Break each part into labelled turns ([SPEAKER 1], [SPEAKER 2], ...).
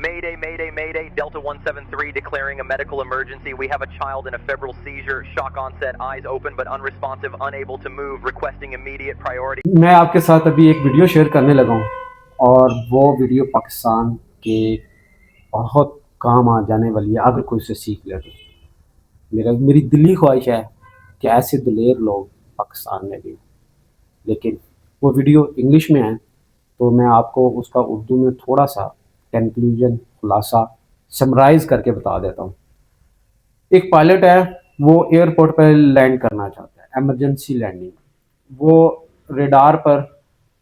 [SPEAKER 1] Mayday, mayday, mayday, Delta 173 declaring a medical emergency. We have a child in a febrile seizure, shock onset, eyes open but unresponsive, unable to move, requesting immediate priority.
[SPEAKER 2] मैं आपके साथ अभी एक video share करने लगा हूँ और वो वीडियो पाकिस्तान के बहुत काम आ जाने वाली है अगर कोई उसे सीख ले तो। मेरी दिली ख्वाहिश है कि ऐसे दिलेर लोग पाकिस्तान में भी, लेकिन वो वीडियो इंग्लिश में है तो मैं आपको उसका उर्दू में थोड़ा सा कंक्लूजन खुलासा समराइज़ करके बता देता हूँ। एक पायलट है, वो एयरपोर्ट पर लैंड करना चाहता है, इमरजेंसी लैंडिंग। वो रेडार पर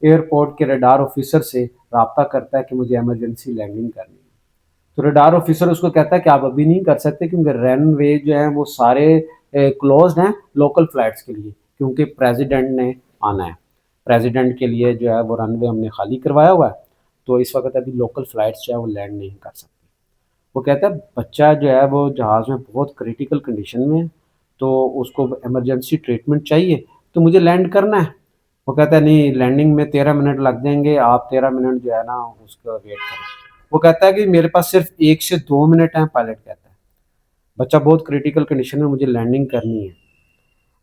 [SPEAKER 2] एयरपोर्ट के रेडार ऑफिसर से रब्ता करता है कि मुझे इमरजेंसी लैंडिंग करनी है। तो रेडार ऑफिसर उसको कहता है कि आप अभी नहीं कर सकते क्योंकि रनवे जो है वो सारे क्लोज्ड हैं लोकल फ्लाइट्स के लिए, क्योंकि प्रेसिडेंट ने आना है। प्रेसिडेंट के लिए जो है वो रनवे हमने खाली करवाया हुआ है, तो इस वक्त अभी लोकल फ्लाइट्स जो है वो लैंड नहीं कर सकती। वो कहता है बच्चा जो है वो जहाज़ में बहुत क्रिटिकल कंडीशन में है, तो उसको इमरजेंसी ट्रीटमेंट चाहिए, तो मुझे लैंड करना है। वो कहता है नहीं, लैंडिंग में 13 मिनट लग जाएंगे, आप 13 मिनट जो है ना उसका वेट करें। वो कहता है कि मेरे पास सिर्फ 1 से 2 मिनट हैं। पायलट कहता है बच्चा बहुत क्रिटिकल कंडीशन में, मुझे लैंडिंग करनी है।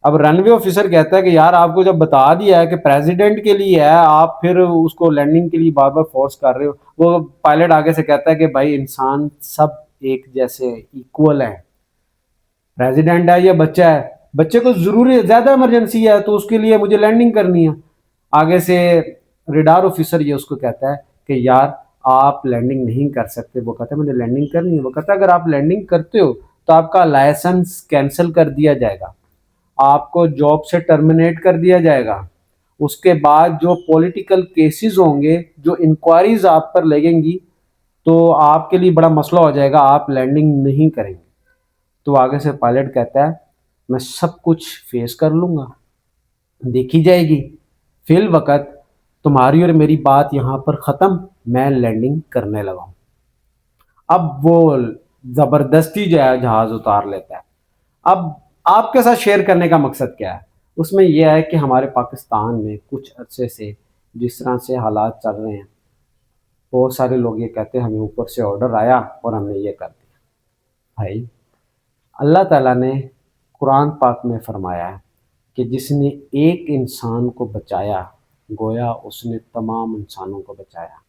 [SPEAKER 2] अब रनवे ऑफिसर कहता है कि यार आपको जब बता दिया है कि प्रेसिडेंट के लिए है, आप फिर उसको लैंडिंग के लिए बार बार फोर्स कर रहे हो। वो पायलट आगे से कहता है कि भाई इंसान सब एक जैसे इक्वल है, प्रेसिडेंट है या बच्चा है, बच्चे को जरूरी ज्यादा इमरजेंसी है तो उसके लिए मुझे लैंडिंग करनी है। आगे से रेडार ऑफिसर ये उसको कहता है कि यार आप लैंडिंग नहीं कर सकते। वो कहता है मुझे लैंडिंग करनी है। वो कहता है अगर आप लैंडिंग करते हो तो आपका लाइसेंस कैंसिल कर दिया जाएगा, आपको जॉब से टर्मिनेट कर दिया जाएगा। उसके बाद जो पॉलिटिकल केसेस होंगे, जो इंक्वायरीज आप पर लगेंगी, तो आपके लिए बड़ा मसला हो जाएगा, आप लैंडिंग नहीं करेंगे। तो आगे से पायलट कहता है मैं सब कुछ फेस कर लूंगा, देखी जाएगी, फिल वक्त तुम्हारी और मेरी बात यहाँ पर ख़त्म, मैं लैंडिंग करने लगा हूँ। अब वो ज़बरदस्ती जो है जहाज़ उतार लेता है। अब आपके साथ शेयर करने का मकसद क्या है, उसमें यह है कि हमारे पाकिस्तान में कुछ अरसे से जिस तरह से हालात चल रहे हैं, बहुत सारे लोग ये कहते हैं हमें ऊपर से ऑर्डर आया और हमने ये कर दिया। भाई अल्लाह ताला ने कुरान पाक में फरमाया है कि जिसने एक इंसान को बचाया गोया उसने तमाम इंसानों को बचाया।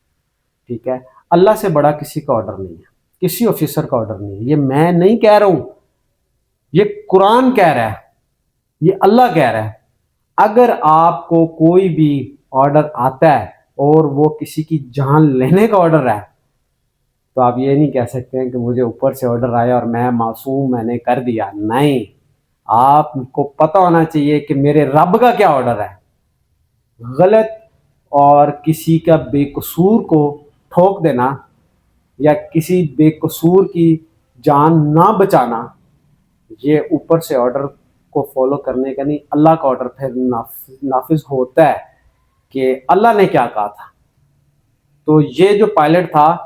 [SPEAKER 2] ठीक है, अल्लाह से बड़ा किसी का ऑर्डर नहीं है, किसी ऑफिसर का ऑर्डर नहीं है। ये मैं नहीं कह रहा हूं, ये कुरान कह रहा है, ये अल्लाह कह रहा है। अगर आपको कोई भी ऑर्डर आता है और वो किसी की जान लेने का ऑर्डर है, तो आप ये नहीं कह सकते हैं कि मुझे ऊपर से ऑर्डर आया और मैं मासूम, मैंने कर दिया। नहीं, आपको पता होना चाहिए कि मेरे रब का क्या ऑर्डर है। गलत और किसी का बेकसूर को ठोक देना या किसी बेकसूर की जान ना बचाना, ये ऊपर से ऑर्डर को फॉलो करने का नहीं, अल्लाह का ऑर्डर फिर नाफिज होता है कि अल्लाह ने क्या कहा था। तो ये जो पायलट था,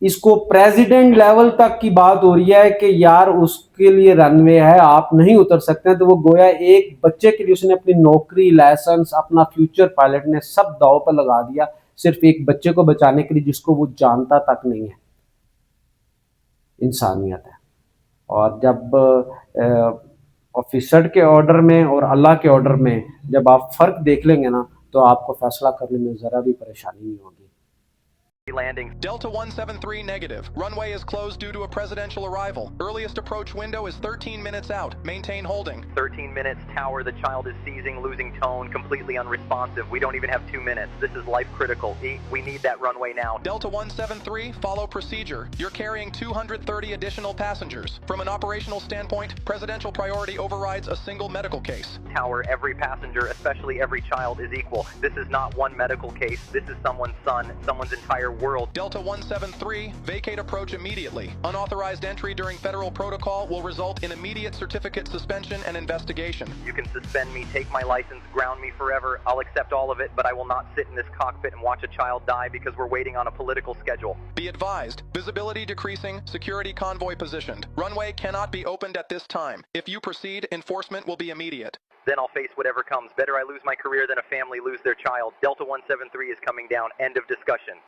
[SPEAKER 2] इसको प्रेसिडेंट लेवल तक की बात हो रही है कि यार उसके लिए रनवे है, आप नहीं उतर सकते हैं। तो वो गोया एक बच्चे के लिए उसने अपनी नौकरी, लाइसेंस, अपना फ्यूचर पायलट ने सब दाव पर लगा दिया, सिर्फ एक बच्चे को बचाने के लिए जिसको वो जानता तक नहीं है। इंसानियत है। और जब ऑफिसर के ऑर्डर में और अल्लाह के ऑर्डर में जब आप फर्क देख लेंगे ना, तो आपको फैसला करने में जरा भी परेशानी नहीं होगी।
[SPEAKER 1] Landing.
[SPEAKER 3] Delta 173 negative. Runway is closed due to a presidential arrival. Earliest approach window is 13 minutes out. Maintain holding.
[SPEAKER 1] 13 minutes, tower, the child is seizing, losing tone, completely unresponsive. We don't even have 2 minutes. This is life critical. We need that runway now.
[SPEAKER 3] Delta 173, follow procedure. You're carrying 230 additional passengers. From an operational standpoint, presidential priority overrides a single medical case.
[SPEAKER 1] Tower, every passenger, especially every child, is equal. This is not one medical case. This is someone's son, someone's entire world.
[SPEAKER 3] Delta 173, vacate approach immediately. Unauthorized entry during federal protocol will result in immediate certificate suspension and investigation.
[SPEAKER 1] You can suspend me, take my license, ground me forever. I'll accept all of it, but I will not sit in this cockpit and watch a child die because we're waiting on a political schedule.
[SPEAKER 3] Be advised, visibility decreasing, security convoy positioned. Runway cannot be opened at this time. If you proceed, enforcement will be immediate.
[SPEAKER 1] Then I'll face whatever comes. Better I lose my career than a family lose their child. Delta 173 is coming down. End of discussion.